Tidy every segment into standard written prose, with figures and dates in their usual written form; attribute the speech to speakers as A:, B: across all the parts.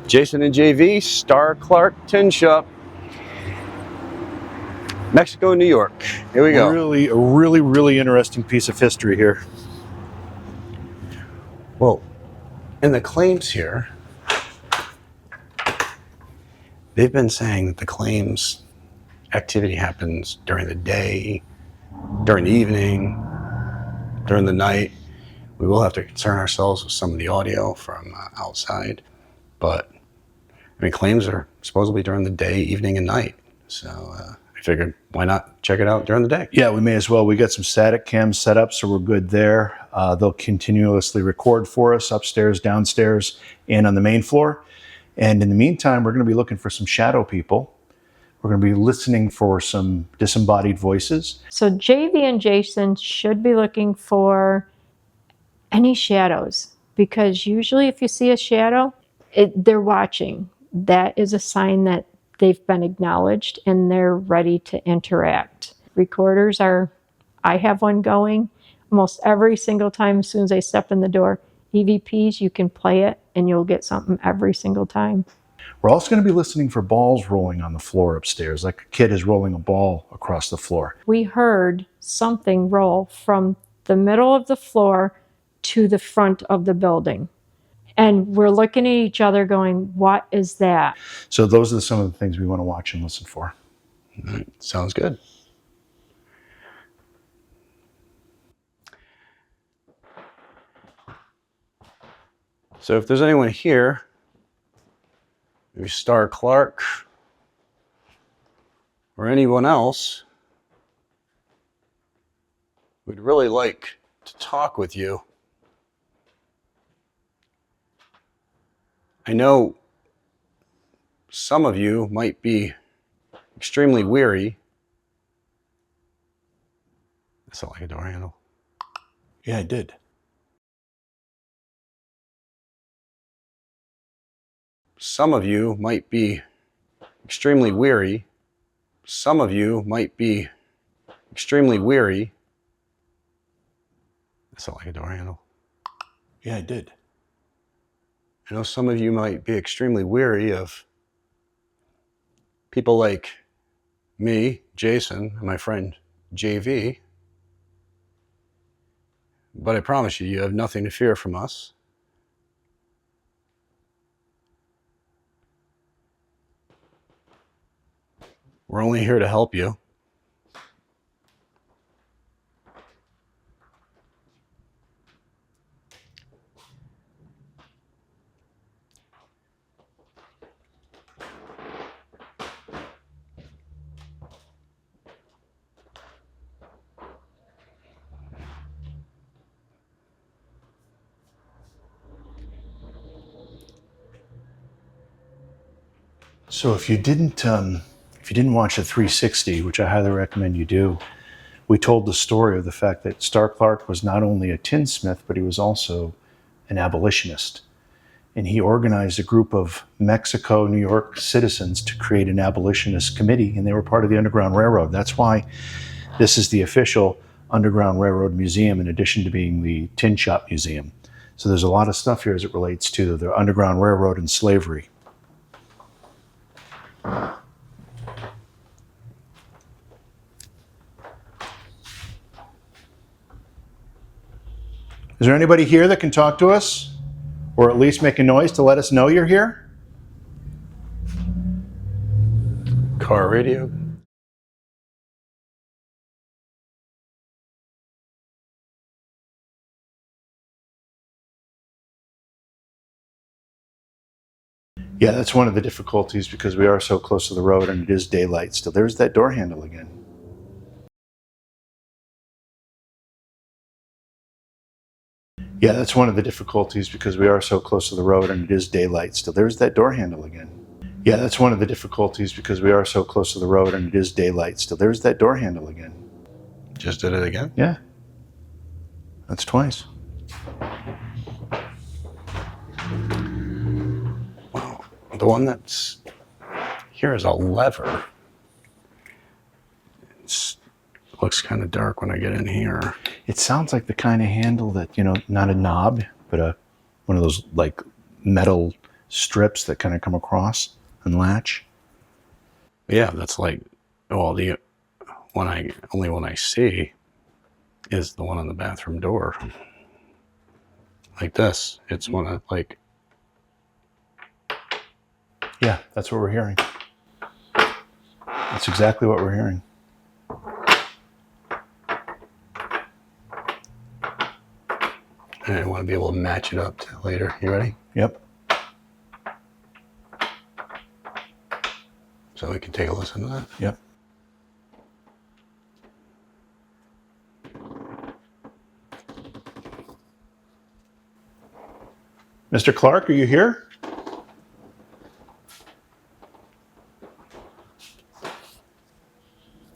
A: Jason and JV, Starr Clark Tin Shop, Mexico, New York. Here we go.
B: A really interesting piece of history here.
A: Well, in the claims here, they've been saying that the claims activity happens during the day, during the evening, during the night. We will have to concern ourselves with some of the audio from outside, but I mean, claims are supposedly during the day, evening, and night. So I figured, why not check it out during the day?
B: Yeah, we may as well. We got some static cams set up, so we're good there. They'll continuously record for us upstairs, downstairs, and on the main floor. And in the meantime, we're going to be looking for some shadow people. We're going to be listening for some disembodied voices.
C: So JV and Jason should be looking for any shadows, because usually if you see a shadow, they're watching. That is a sign that they've been acknowledged and they're ready to interact. Recorders are, I have one going almost every single time as soon as I step in the door. EVPs, you can play it and you'll get something every single time.
B: We're also going to be listening for balls rolling on the floor upstairs, like a kid is rolling a ball across the floor.
C: We heard something roll from the middle of the floor to the front of the building. And we're looking at each other going, what is that?
B: So those are some of the things we want to watch and listen for.
A: All right, sounds good. So if there's anyone here, maybe Starr Clark or anyone else, we'd really like to talk with you. I know some of you might be extremely weary. That sounds like a door handle.
B: Yeah, I did.
A: Some of you might be extremely weary. Some of you might be extremely weary. That sounds like a door handle.
B: Yeah, I did.
A: I know some of you might be extremely weary of people like me, Jason, and my friend JV. But I promise you, you have nothing to fear from us. We're only here to help you.
B: So if you didn't watch the 360, which I highly recommend you do, we told the story of the fact that Starr Clark was not only a tinsmith, but he was also an abolitionist. And he organized a group of Mexico, New York citizens to create an abolitionist committee, and they were part of the Underground Railroad. That's why this is the official Underground Railroad Museum, in addition to being the Tin Shop Museum. So there's a lot of stuff here as it relates to the Underground Railroad and slavery. Is there anybody here that can talk to us? Or at least make a noise to let us know you're here?
A: Car radio.
B: Yeah, that's one of the difficulties because we are so close to the road and it is daylight still. There's that door handle again. Yeah, that's one of the difficulties because we are so close to the road and it is daylight still. There's that door handle again. Yeah, that's one of the difficulties because we are so close to the road and it is daylight still. There's that door handle again.
A: Just did it again?
B: Yeah. That's twice.
A: Wow. The one that's here is a lever. It looks kind of dark when I get in here.
B: It sounds like the kind of handle that, you know, not a knob, but one of those like metal strips that kind of come across and latch.
A: Yeah, that's like, well, the only one I see is the one on the bathroom door. Like this. It's one of like.
B: Yeah, that's what we're hearing. That's exactly what we're hearing.
A: I want to be able to match it up to later. You ready?
B: Yep.
A: So we can take a listen to that.
B: Yep. Mr. Clark, are you here?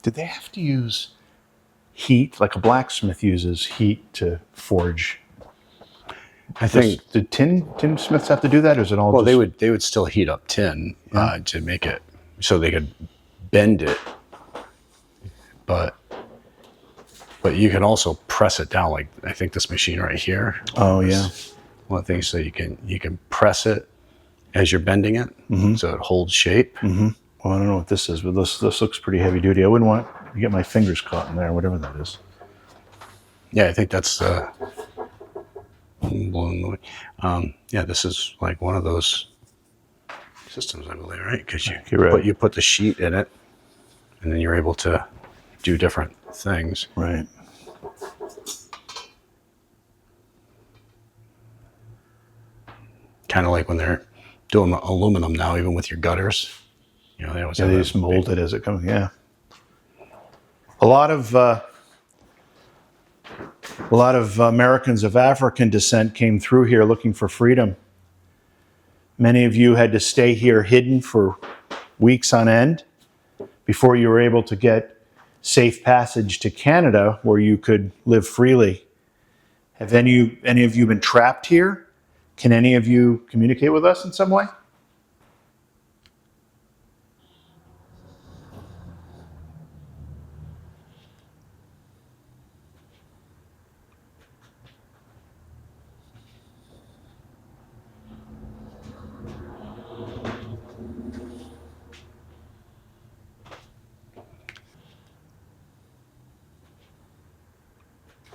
B: Did they have to use heat, like a blacksmith uses heat to forge?
A: I think.
B: Did tin smiths have to do that, or is it all?
A: Well,
B: just...
A: they would still heat up tin to make it so they could bend it, but you can also press it down. Like I think this machine right here.
B: Oh yeah.
A: One of the things, so you can press it as you're bending it, so it holds shape.
B: Mm-hmm. Well, I don't know what this is, but this looks pretty heavy duty. I wouldn't want to get my fingers caught in there, whatever that is.
A: Yeah, I think that's. Yeah, this is like one of those systems, I believe, right? Because you put the sheet in it, and then you're able to do different things.
B: Right.
A: Kind of like when they're doing aluminum now, even with your gutters. You know, they
B: just mold it as it comes. Yeah. A lot of Americans of African descent came through here looking for freedom. Many of you had to stay here hidden for weeks on end before you were able to get safe passage to Canada where you could live freely. Have any of you been trapped here? Can any of you communicate with us in some way?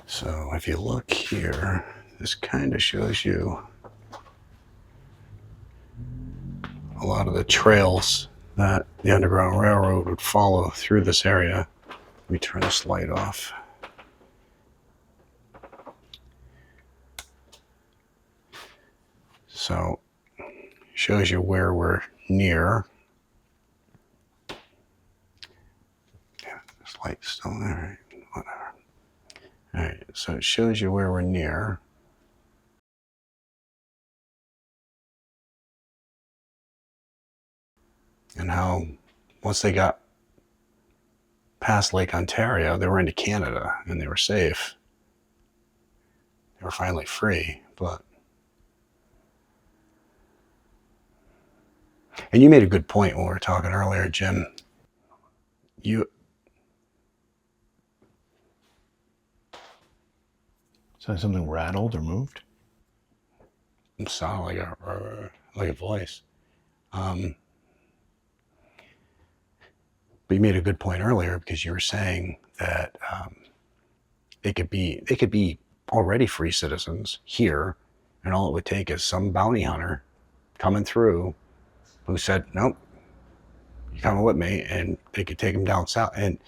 A: So if you look here, this kind of shows you a lot of the trails that the Underground Railroad would follow through this area. Let me turn this light off. So it shows you where we're near. Yeah, this light's still there. Whatever. All right, so it shows you where we're near. And how once they got past Lake Ontario, they were into Canada and they were safe. They were finally free, and you made a good point when we were talking earlier, Jim.
B: So something rattled or moved?
A: It sounded like a voice. But you made a good point earlier because you were saying that they could be already free citizens here, and all it would take is some bounty hunter coming through who said, "Nope, you're coming with me," and they could take them down south. And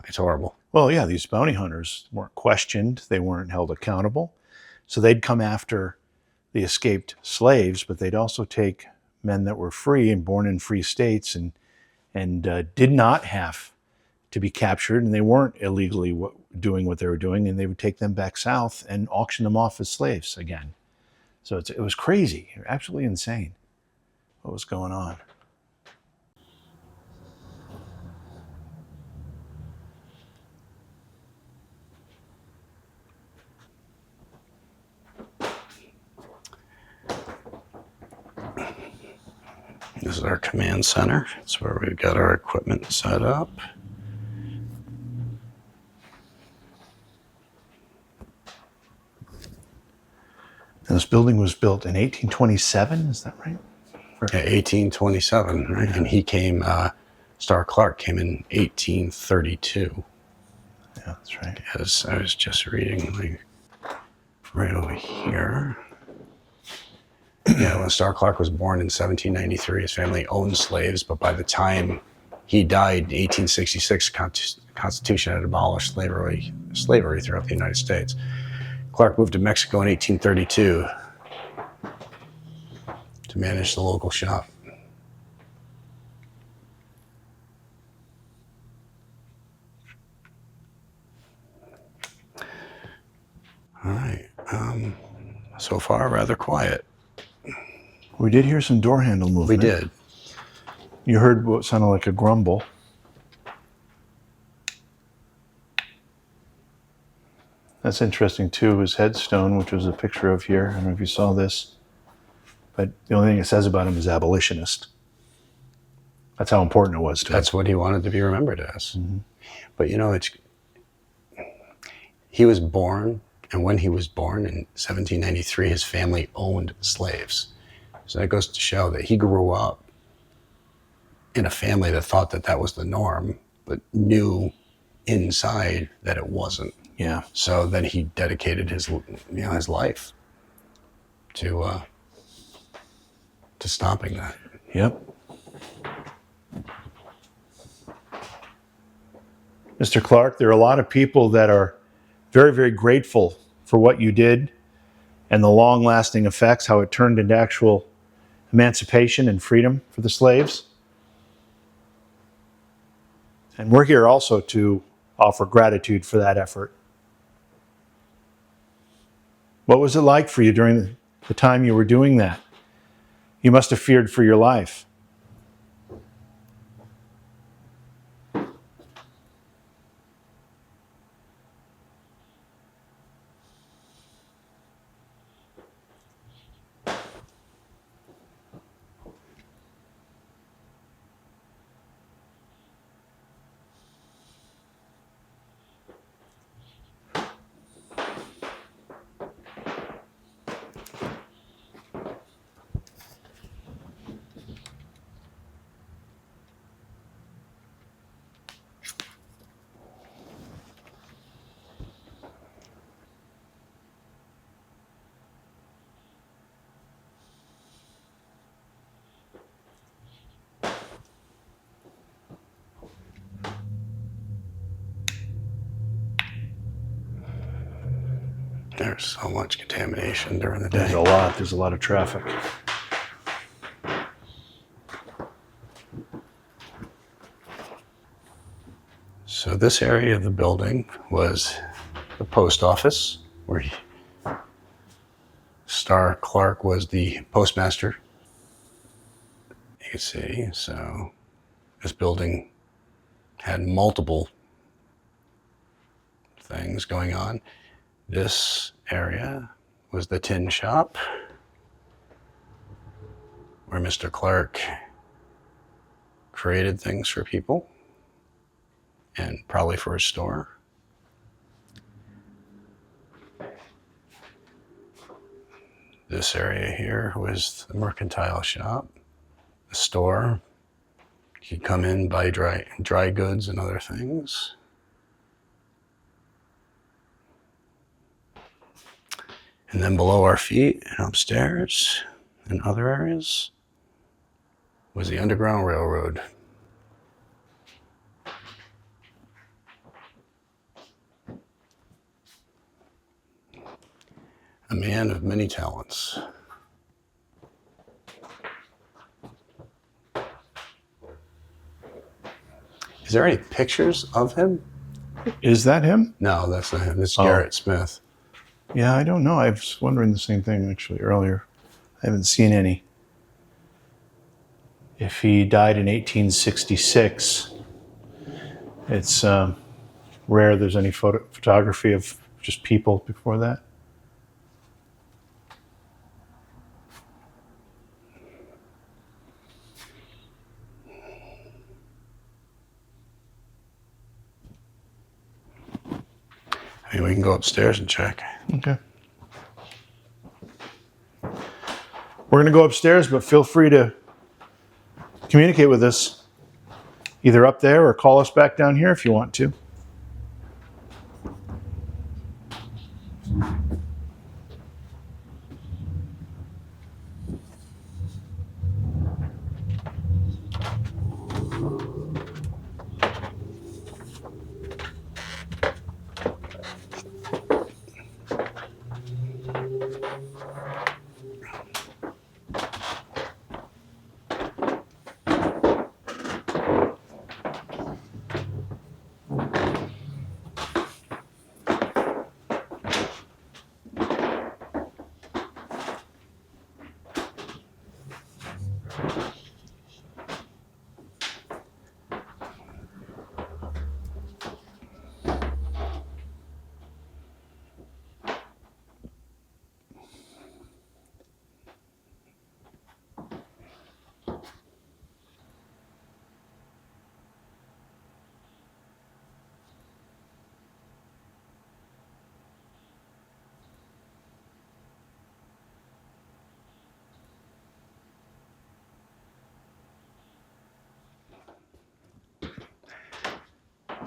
A: it's horrible.
B: Well, yeah, these bounty hunters weren't questioned. They weren't held accountable. So they'd come after the escaped slaves, but they'd also take men that were free and born in free states and did not have to be captured, and they weren't illegally doing what they were doing, and they would take them back south and auction them off as slaves again. So it was crazy, absolutely insane what was going on.
A: This is our command center. It's where we've got our equipment set up.
B: And this building was built in 1827, is that right?
A: Yeah, 1827, right? And he came, Starr Clark came in 1832.
B: Yeah, that's right.
A: As I was just reading, like, right over here. Yeah, when Starr Clark was born in 1793, his family owned slaves, but by the time he died in 1866, Constitution had abolished slavery throughout the United States. Clark moved to Mexico in 1832 to manage the local shop. All right. So far, rather quiet.
B: We did hear some door handle movement.
A: We did.
B: You heard what sounded like a grumble. That's interesting too. His headstone, which was a picture of here. I don't know if you saw this, but the only thing it says about him is abolitionist. That's how important it was to him.
A: That's what he wanted to be remembered as. Mm-hmm. But you know, he was born, and when he was born in 1793, his family owned slaves. So that goes to show that he grew up in a family that thought that that was the norm, but knew inside that it wasn't.
B: Yeah.
A: So then he dedicated his life to stopping that.
B: Yep. Mr. Clark, there are a lot of people that are very, very grateful for what you did and the long-lasting effects, how it turned into actual emancipation and freedom for the slaves. And we're here also to offer gratitude for that effort. What was it like for you during the time you were doing that? You must have feared for your life.
A: There's so much contamination during the day.
B: There's a lot of traffic.
A: So this area of the building was the post office, where Starr Clark was the postmaster. You can see, so this building had multiple things going on. This area was the tin shop, where Mr. Clark created things for people, and probably for his store. This area here was the mercantile shop, the store. You could come in, buy dry goods and other things. And then below our feet and upstairs and other areas was the Underground Railroad. A man of many talents. Is there any pictures of him?
B: Is that him?
A: No, that's not him. It's Garrett Smith.
B: Yeah, I don't know. I was wondering the same thing actually earlier. I haven't seen any. If he died in 1866, it's rare there's any photography of just people before that.
A: I mean, we can go upstairs and check.
B: Okay. We're going to go upstairs, but feel free to communicate with us either up there or call us back down here if you want to.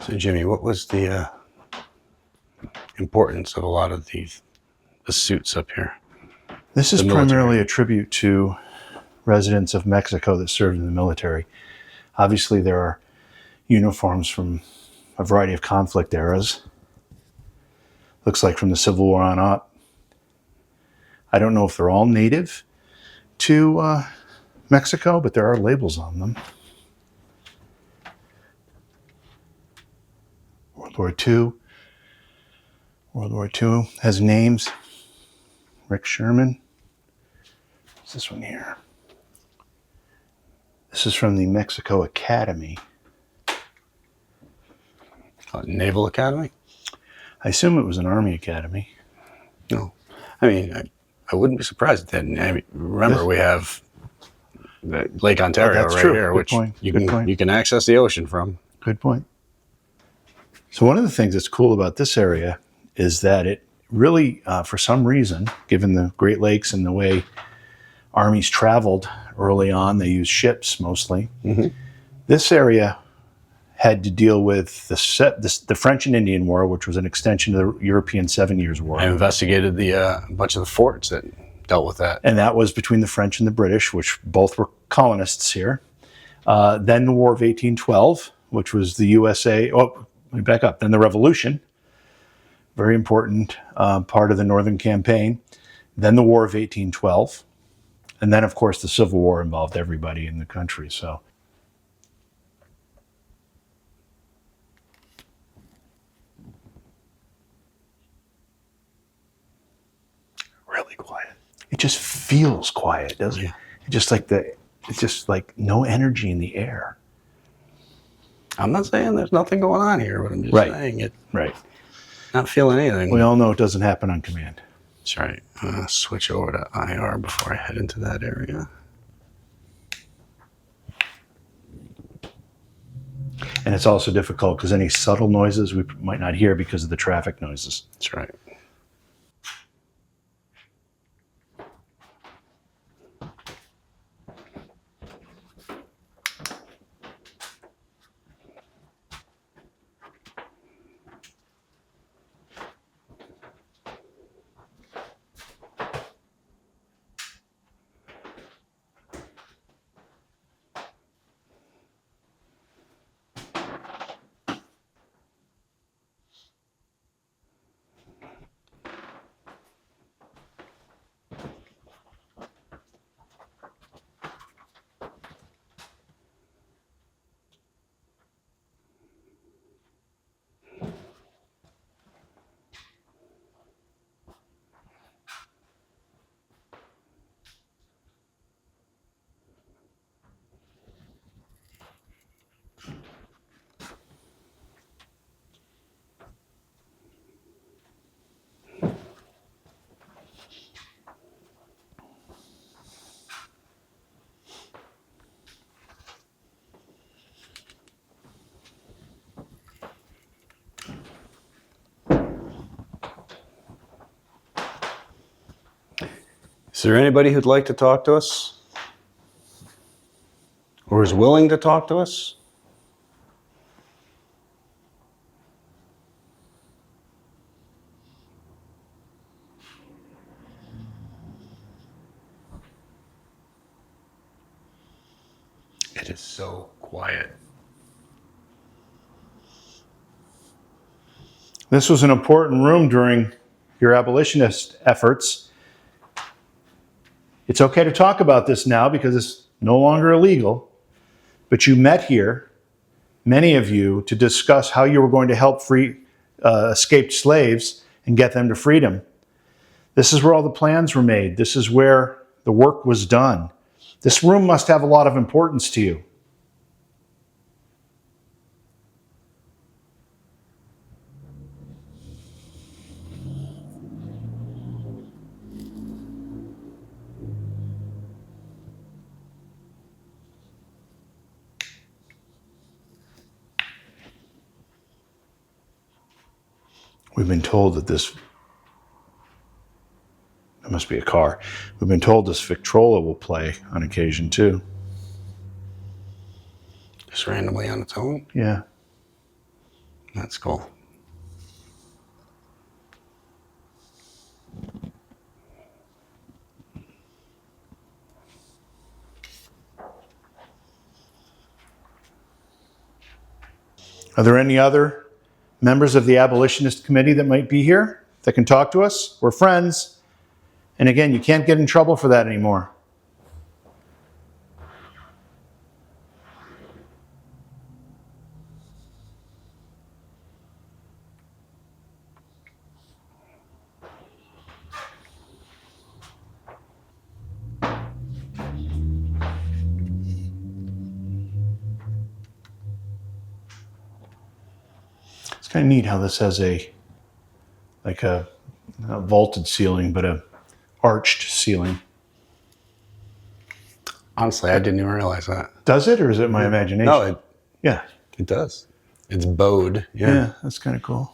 A: So, Jimmy, what was the importance of a lot of the suits up here?
B: This is
A: The military.
B: primarily a tribute to residents of Mexico that served in the military. Obviously, there are uniforms from a variety of conflict eras. Looks like from the Civil War on up. I don't know if they're all native to Mexico, but there are labels on them. World War II. World War II has names. Rick Sherman. What's this one here? This is from the Mexico Academy.
A: Naval Academy?
B: I assume it was an Army Academy.
A: No. I mean, I wouldn't be surprised at that. I mean, remember, we have Lake Ontario
B: that's
A: right
B: true.
A: here,
B: Good
A: which
B: point.
A: you
B: Good
A: can
B: point.
A: you can access the ocean from.
B: Good point. So one of the things that's cool about this area is that it really, for some reason, given the Great Lakes and the way armies traveled early on, they used ships mostly.
A: Mm-hmm.
B: This area had to deal with the French and Indian War, which was an extension of the European 7 Years War.
A: I investigated a bunch of the forts that dealt with that.
B: And that was between the French and the British, which both were colonists here. Then the War of 1812, which was the USA. Oh, let me back up. Then the Revolution, very important part of the Northern Campaign. Then the War of 1812. And then, of course, the Civil War involved everybody in the country. So really quiet. It just feels quiet, doesn't it? It's just like no energy in the air.
A: I'm not saying there's nothing going on here, but I'm just saying it.
B: Right.
A: Not feeling anything.
B: We all know it doesn't happen on command.
A: That's right. I'm going to switch over to IR before I head into that area.
B: And it's also difficult because any subtle noises we might not hear because of the traffic noises.
A: That's right. Is there anybody who'd like to talk to us? Or is willing to talk to us? It is so quiet.
B: This was an important room during your abolitionist efforts. It's okay to talk about this now because it's no longer illegal. But you met here, many of you, to discuss how you were going to help free escaped slaves and get them to freedom. This is where all the plans were made. This is where the work was done. This room must have a lot of importance to you. We've been told that there must be a car. We've been told this Victrola will play on occasion too.
A: Just randomly on its own?
B: Yeah.
A: That's cool.
B: Are there any other members of the abolitionist committee that might be here that can talk to us? We're friends. And again, you can't get in trouble for that anymore. It's kind of neat how this has a vaulted ceiling, but a arched ceiling.
A: Honestly, I didn't even realize that.
B: Does it, or is it my imagination?
A: No, it does. It's bowed.
B: Yeah, that's kind of cool.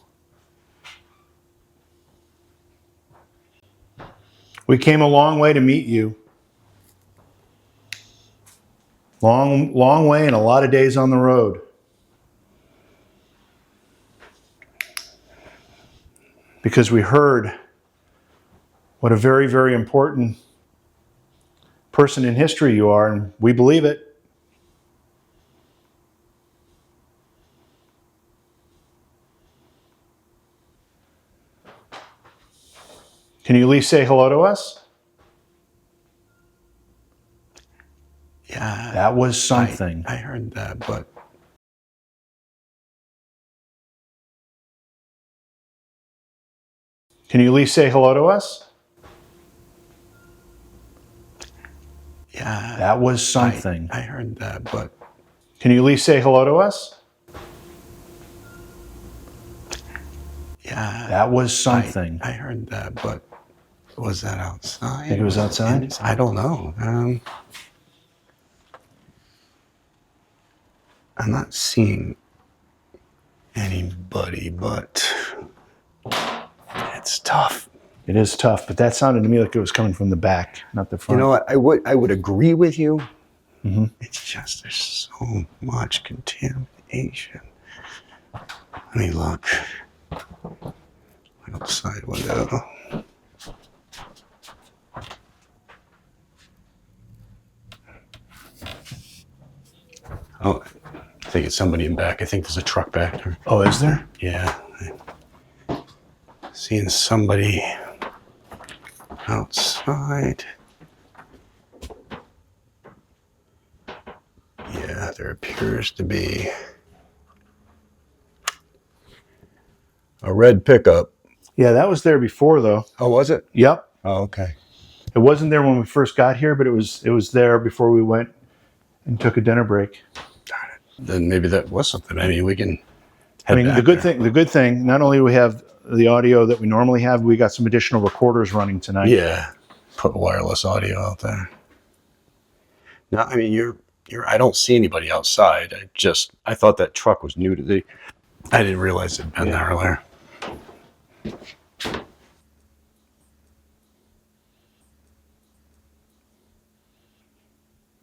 B: We came a long way to meet you. Long way and a lot of days on the road. Because we heard what a very, very important person in history you are, and we believe it. Can you at least say hello to us?
A: Yeah.
B: That was something.
A: I heard that, but
B: Can you at least say hello to us?
A: yeah.
B: That was something.
A: I heard that, but
B: Can you at least say hello to us?
A: yeah.
B: That was something.
A: I heard that, but was that outside?
B: Think it was outside?
A: I don't know. I'm not seeing anybody, but it's tough.
B: It is tough, but that sounded to me like it was coming from the back, not the front.
A: You know what? I would agree with you.
B: Mm-hmm.
A: It's just there's so much contamination. Let me look. Outside window. Oh, I think it's somebody in back. I think there's a truck back there.
B: Oh, is there?
A: Yeah. Seeing somebody outside. Yeah, there appears to be a red pickup.
B: Yeah, that was there before, though.
A: Oh, was it?
B: Yep.
A: Oh, okay.
B: It wasn't there when we first got here, but it was there before we went and took a dinner break.
A: Darn it. Then maybe that was something. I mean, we can
B: I mean, the good thing, not only do we have the audio that we normally have, we got some additional recorders running tonight.
A: Yeah. Put wireless audio out there. No, I mean, I don't see anybody outside. I thought that truck was new to I didn't realize it'd been there earlier.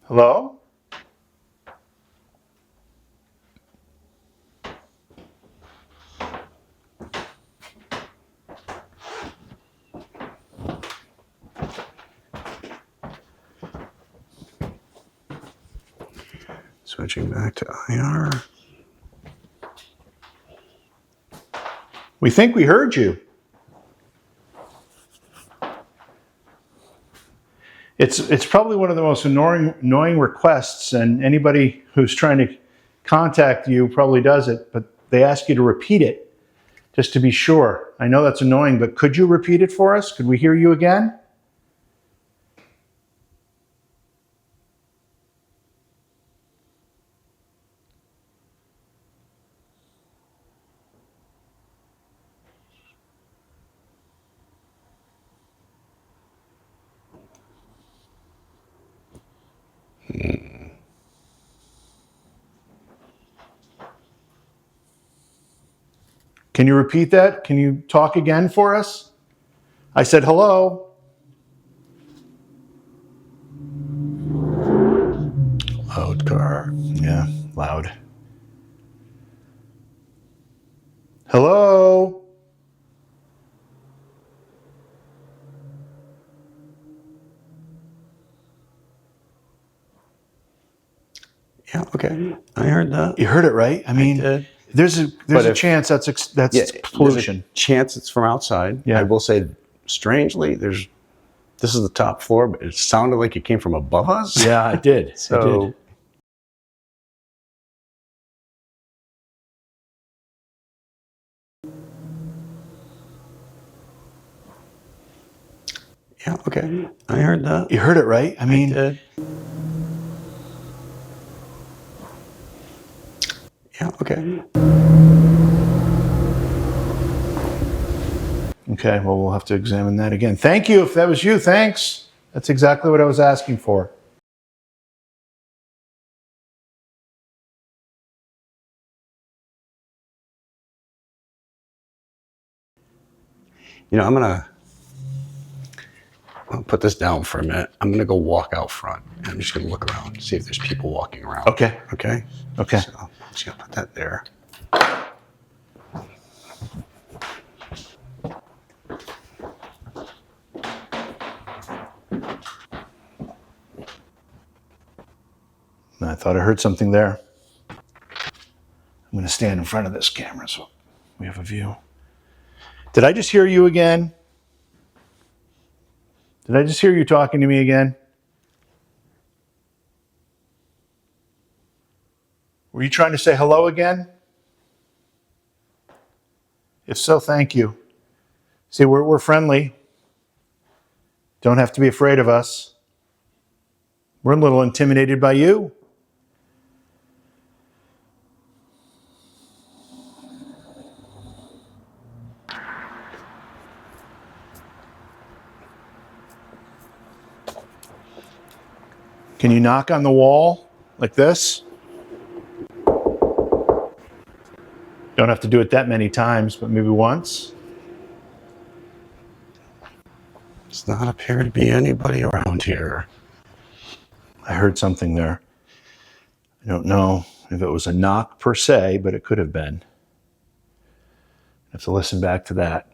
B: Hello?
A: Switching back to IR.
B: We think we heard you. It's probably one of the most annoying requests, and anybody who's trying to contact you probably does it, but they ask you to repeat it just to be sure. I know that's annoying, but could you repeat it for us? Could we hear you again? Can you repeat that? Can you talk again for us? I said hello.
A: Loud car.
B: Yeah, loud. Hello?
A: Yeah, okay. I heard that.
B: You heard it right? I mean,
A: did.
B: there's a chance that's
A: There's
B: pollution.
A: a chance it's from outside.
B: Yeah.
A: I will say, strangely, this is the top floor, but it sounded like it came from above us.
B: Yeah, it did.
A: So
B: It did.
A: yeah, okay. I heard that.
B: You heard it right? I mean,
A: did. Yeah, okay.
B: okay, well, we'll have to examine that again. Thank you. If that was you, thanks. That's exactly what I was asking for.
A: You know, I'll put this down for a minute. I'm gonna go walk out front. And I'm just gonna look around, see if there's people walking around.
B: Okay.
A: Okay.
B: Okay.
A: So I'm just gonna put that there.
B: I thought I heard something there. I'm going to stand in front of this camera so we have a view. Did I just hear you again? Did I just hear you talking to me again? Were you trying to say hello again? If so, thank you. See, we're friendly. Don't have to be afraid of us. We're a little intimidated by you. Can you knock on the wall like this? Don't have to do it that many times, but maybe once.
A: Does not appear to be anybody around here.
B: I heard something there. I don't know if it was a knock per se, but it could have been. I have to listen back to that.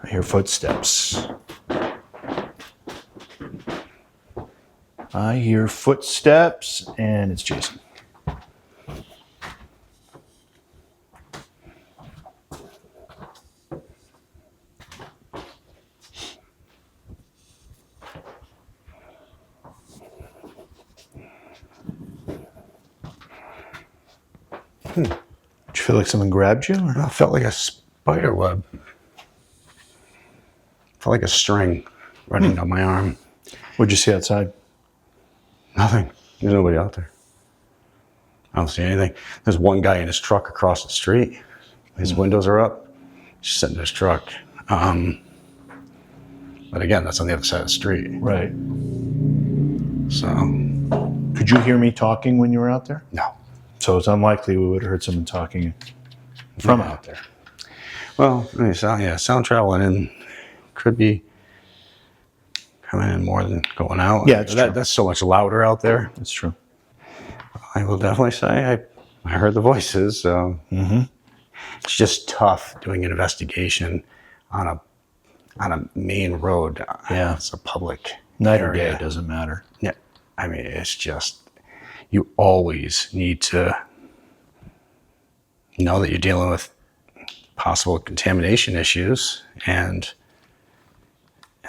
B: I hear footsteps. I hear footsteps, and it's Jason. Did you feel like someone grabbed you? Or?
A: I felt like a spider web. Felt like a string running down my arm.
B: What'd you see outside?
A: Nothing. There's nobody out there. I don't see anything. There's one guy in his truck across the street. His windows are up. He's sitting in his truck. But again, that's on the other side of the street.
B: Right.
A: So,
B: Could you hear me talking when you were out there?
A: no.
B: So it's unlikely we would have heard someone talking. from out there.
A: Well, I mean, sound traveling in could be coming in more than going out.
B: Yeah, it's true.
A: That's so much louder out there.
B: That's true.
A: I will definitely say I heard the voices. It's just tough doing an investigation on a main road.
B: Yeah.
A: It's a public
B: Night or
A: area.
B: day, doesn't matter.
A: Yeah, I mean, it's just, you always need to know that you're dealing with possible contamination issues, and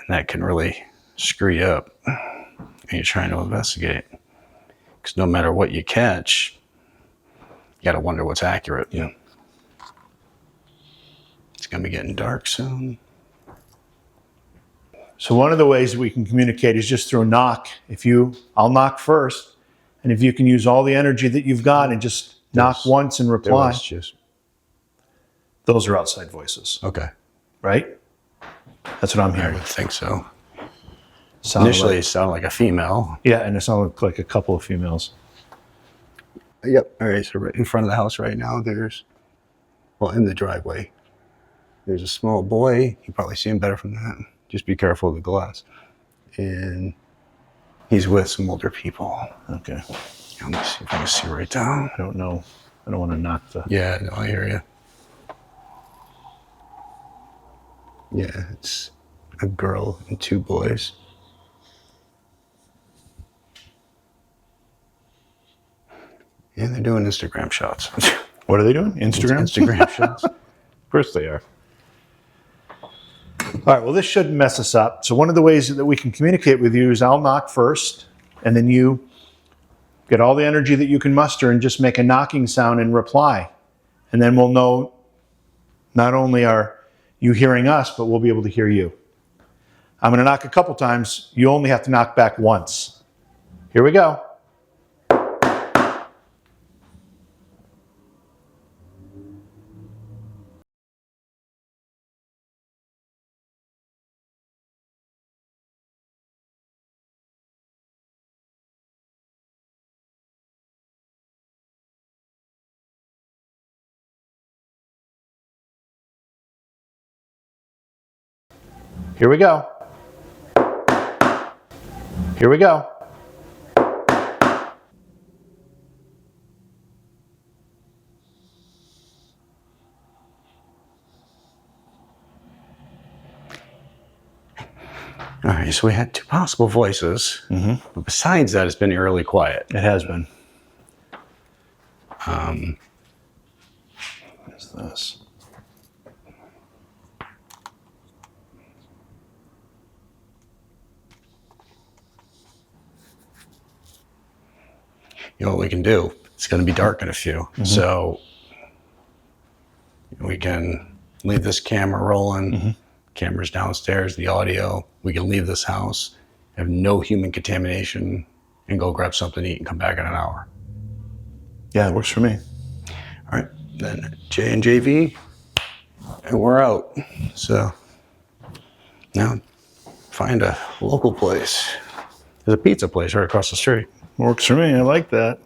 A: that can really screw you up when you're trying to investigate. Because no matter what you catch, you got to wonder what's accurate.
B: Yeah.
A: It's going to be getting dark soon.
B: So one of the ways that we can communicate is just through a knock. I'll knock first, and if you can use all the energy that you've got and just knock once and reply. Those are outside voices,
A: Okay.
B: right? That's what I'm
A: I
B: hearing.
A: would think so.
B: Sounded
A: Initially,
B: like-
A: it sounded like a female.
B: yeah, and it sounded like a couple of females.
A: Yep. All right. So right in front of the house right now, in the driveway, there's a small boy. You probably see him better from that. Just be careful of the glass. And he's with some older people.
B: Okay.
A: Let me see if I can see right down.
B: I don't know. I don't want to knock the...
A: Yeah, no, I hear you. Yeah, it's a girl and two boys. And they're doing Instagram shots.
B: What are they doing? Instagram?
A: Instagram shots.
B: Of course they are. All right, well, this shouldn't mess us up. So one of the ways that we can communicate with you is I'll knock first, and then you get all the energy that you can muster and just make a knocking sound and reply. And then we'll know not only are you hearing us, but we'll be able to hear you. I'm going to knock a couple times. You only have to knock back once. Here we go. Here we go. Here we go.
A: All right, so we had two possible voices. But besides that, it's been eerily quiet.
B: It has been. What is this?
A: You know what we can do? It's going to be dark in a few. So we can leave this camera rolling. Camera's downstairs, the audio. We can leave this house, have no human contamination, and go grab something to eat and come back in an hour.
B: Yeah, it works for me.
A: All right, then J and JV, and we're out. So now find a local place. There's a pizza place right across the street.
B: Works for me. I like that.